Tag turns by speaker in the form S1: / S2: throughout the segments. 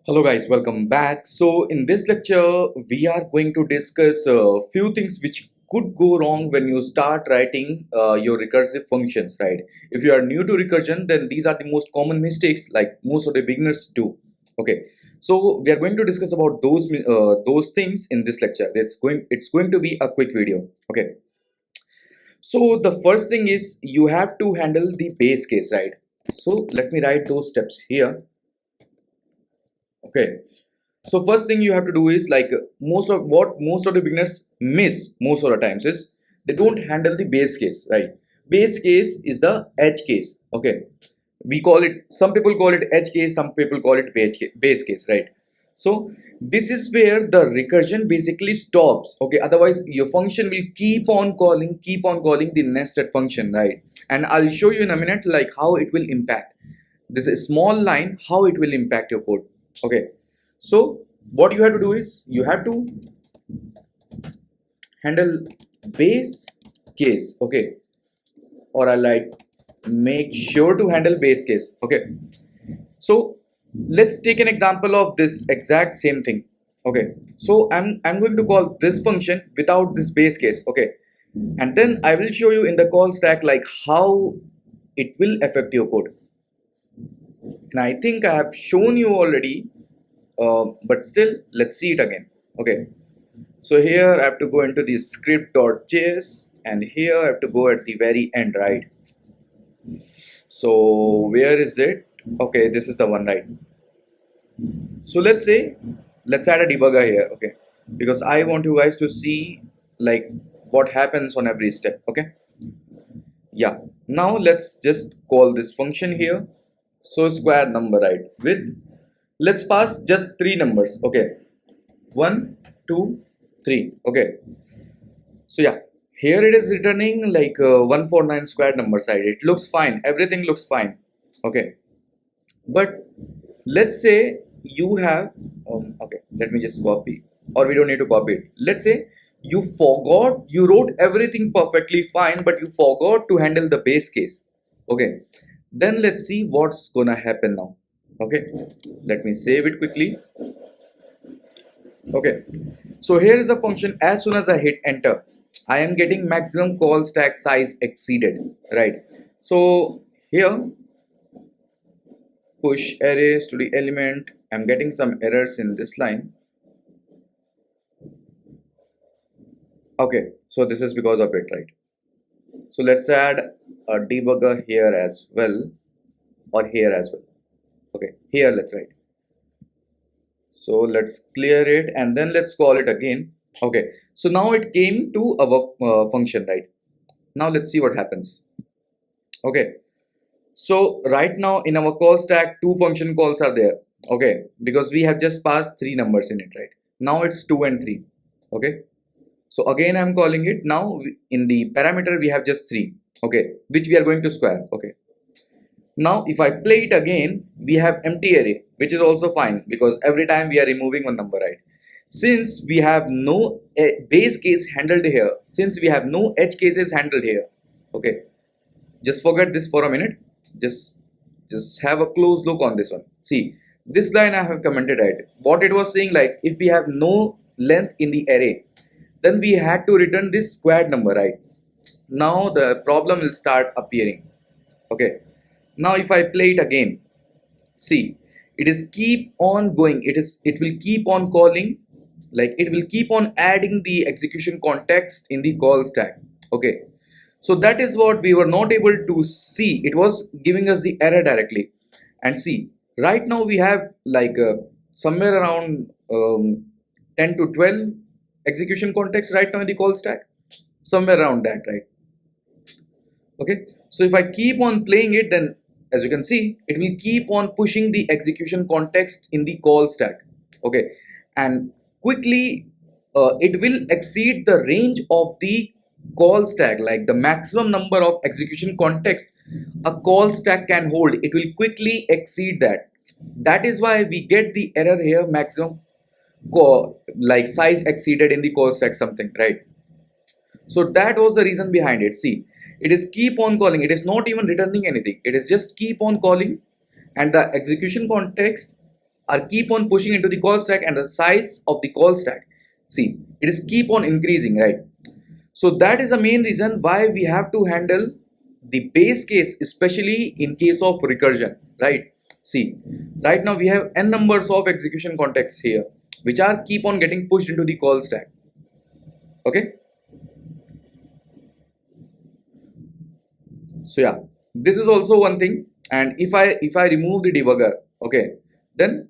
S1: Hello guys, welcome back. So in this lecture, we are going to discuss a few things which could go wrong when you start writing your recursive functions, right? If you are new to recursion, then these are the most common mistakes like most of the beginners do. Okay, so we are going to discuss about those things in this lecture. It's going to be a quick video. Okay, so the first thing is you have to handle the base case, right? So let me write those steps here. Okay, so first thing you have to do is like most of the beginners miss most of the times is they don't handle the base case, right? Base case is the edge case. Okay, we call it, some people call it edge case, some people call it base case, right? So this is where the recursion basically stops. Okay, otherwise your function will keep on calling the nested function, right? And I'll show you in a minute like how it will impact this small line, how it will impact your code. Okay, so what you have to do is you have to handle base case. Okay, or I like make sure to handle base case. Okay, so let's take an example of this exact same thing. Okay, so I'm going to call this function without this base case. Okay, and then I will show you in the call stack like how it will affect your code. And I think I have shown you already, but still let's see it again. Okay, so here I have to go into the script.js, and here I have to go at the very end, right? So where is it? Okay, this is the one, right? So let's add a debugger here. Okay, because I want you guys to see like what happens on every step. Okay, yeah, now let's just call this function here. So square number, right? With, let's pass just three numbers. Okay, 1 2 3. Okay, so yeah, here it is returning like 149 square number side. It looks fine, everything looks fine. Okay, but let's say you have okay, let me just copy, or we don't need to copy it. Let's say you forgot, you wrote everything perfectly fine, but you forgot to handle the base case. Okay, then let's see what's gonna happen now. Okay, let me save it quickly. Okay, so here is a function. As soon as I hit enter, I am getting maximum call stack size exceeded, right? So here, push arrays to the element. I'm getting some errors in this line. Okay, so this is because of it, right? So let's add a debugger here as well, or here as well. Okay, here let's write. So let's clear it and then let's call it again. Okay, so now it came to our function, right? Now let's see what happens. Okay, so right now in our call stack, two function calls are there. Okay, because we have just passed three numbers in it, right? Now it's 2 and 3. Okay, so again I'm calling it. Now in the parameter we have just 3. Okay, which we are going to square. Okay, now if I play it again, we have empty array, which is also fine because every time we are removing one number, right? Since we have no base case handled here, since we have no edge cases handled here, okay, just forget this for a minute. Just have a close look on this one. See, this line I have commented, right? What it was saying, like if we have no length in the array, then we had to return this squared number, right? Now the problem will start appearing. Okay, now if I play it again, see, it is keep on going. It will keep on calling, like it will keep on adding the execution context in the call stack. Okay, so that is what we were not able to see. It was giving us the error directly. And see, right now we have like somewhere around 10 to 12 execution context right now in the call stack, somewhere around that, right? Okay, so if I keep on playing it, then as you can see, it will keep on pushing the execution context in the call stack. Okay, and quickly it will exceed the range of the call stack, like the maximum number of execution context a call stack can hold. It will quickly exceed that. That is why we get the error here, maximum like size exceeded in the call stack something, right? So that was the reason behind it. See, it is keep on calling. It is not even returning anything. It is just keep on calling, and the execution context are keep on pushing into the call stack, and the size of the call stack, see, it is keep on increasing, right? So that is the main reason why we have to handle the base case, especially in case of recursion, right? See, right now we have n numbers of execution contexts here, which are keep on getting pushed into the call stack. Okay. So yeah, this is also one thing. And if I remove the debugger, okay, then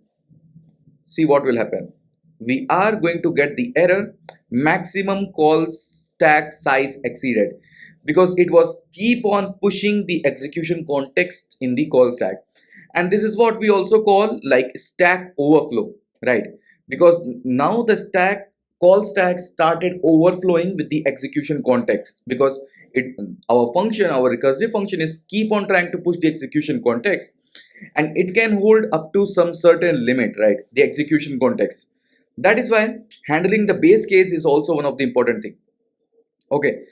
S1: see what will happen. We are going to get the error maximum call stack size exceeded, because it was keep on pushing the execution context in the call stack. And this is what we also call like stack overflow, right? Because now the call stack started overflowing with the execution context, because our recursive function is keep on trying to push the execution context, and it can hold up to some certain limit, right? The execution context. That is why handling the base case is also one of the important thing. Okay,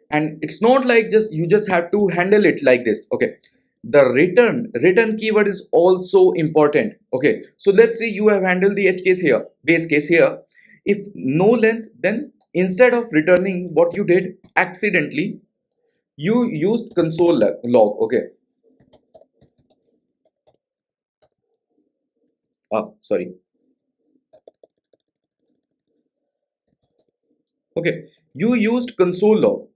S1: and it's not like you just have to handle it like this. Okay, the return keyword is also important. Okay, so let's say you have handled the edge case here, base case here. If no length, then instead of returning, what you did accidentally, you used console log. Okay, sorry. Okay, you used console log.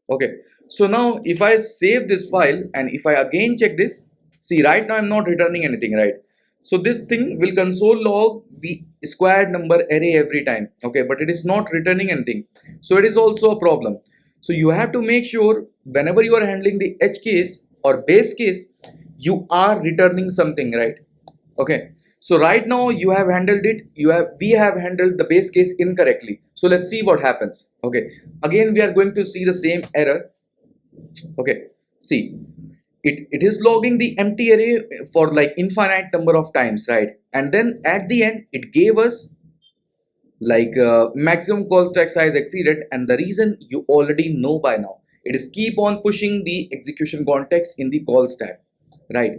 S1: Okay, so now if I save this file and if I again check this, see, right now I'm not returning anything, right? So this thing will console log the squared number array every time. Okay, but it is not returning anything. So it is also a problem. So you have to make sure whenever you are handling the edge case or base case, you are returning something, right? Okay, so right now you have handled it, we have handled the base case incorrectly. So let's see what happens. Okay, again we are going to see the same error. Okay, see, it is logging the empty array for like infinite number of times, right? And then at the end it gave us like maximum call stack size exceeded, and the reason you already know by now. It is keep on pushing the execution context in the call stack, right?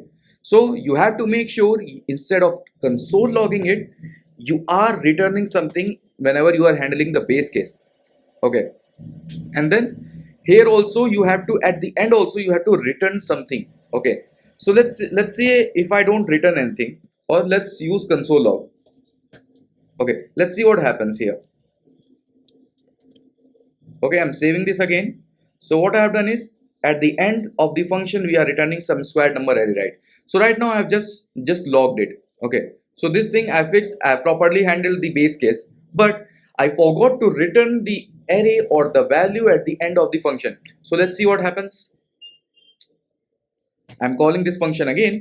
S1: So you have to make sure instead of console logging it, you are returning something whenever you are handling the base case. Okay, and then here also you have to, at the end also you have to return something. Okay, so let's say if I don't return anything, or let's use console log. Okay, let's see what happens here. Okay, I'm saving this again. So what I have done is, at the end of the function we are returning some squared number array, right? So right now I have just logged it. Okay, so this thing I fixed, I properly handled the base case, but I forgot to return the array or the value at the end of the function. So let's see what happens. I'm calling this function again.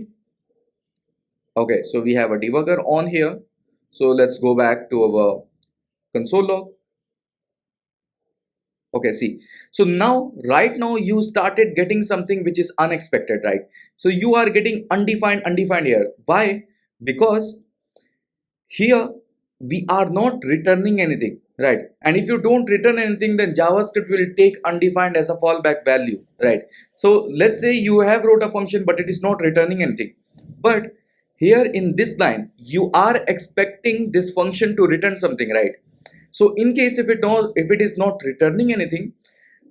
S1: Okay, so we have a debugger on here. So let's go back to our console log. Okay, see, so now right now you started getting something which is unexpected, right? So you are getting undefined here. Why? Because here we are not returning anything, right? And if you don't return anything, then JavaScript will take undefined as a fallback value, right? So let's say you have wrote a function but it is not returning anything, but here in this line you are expecting this function to return something, right? So in case if it is not returning anything,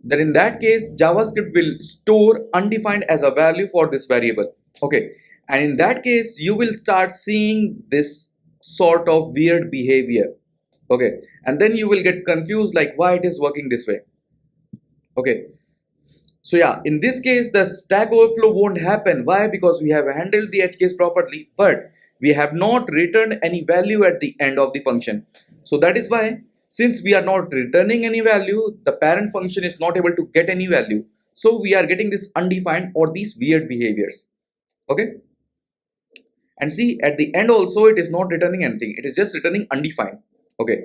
S1: then in that case JavaScript will store undefined as a value for this variable. Okay, and in that case you will start seeing this sort of weird behavior. Okay, and then you will get confused like why it is working this way. Okay, so yeah, in this case the stack overflow won't happen. Why? Because we have handled the edge case properly, but we have not returned any value at the end of the function. So that is why, since we are not returning any value, the parent function is not able to get any value. So we are getting this undefined or these weird behaviors. Okay, and see, at the end also it is not returning anything, it is just returning undefined. Okay,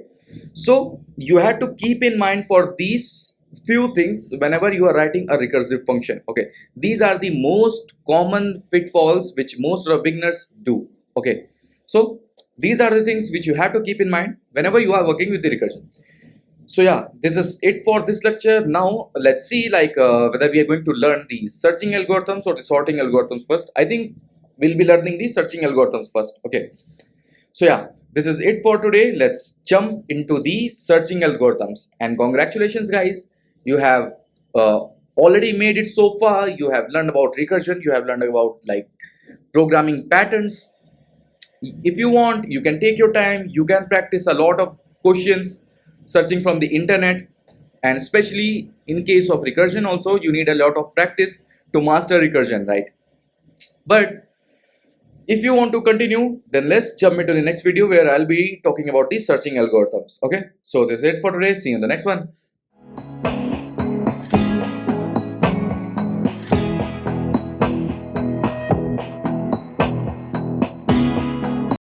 S1: so you have to keep in mind for these few things whenever you are writing a recursive function. Okay, these are the most common pitfalls which most of beginners do. Okay, so these are the things which you have to keep in mind whenever you are working with the recursion. So yeah, this is it for this lecture. Now let's see like whether we are going to learn the searching algorithms or the sorting algorithms first. I think we'll be learning the searching algorithms first. Okay, so yeah, this is it for today. Let's jump into the searching algorithms. And congratulations, guys, you have already made it so far. You have learned about recursion, you have learned about like programming patterns. If you want, you can take your time, you can practice a lot of questions searching from the internet, and especially in case of recursion also you need a lot of practice to master recursion, right? But if you want to continue, then let's jump into the next video where I'll be talking about the searching algorithms. Okay, so this is it for today. See you in the next one.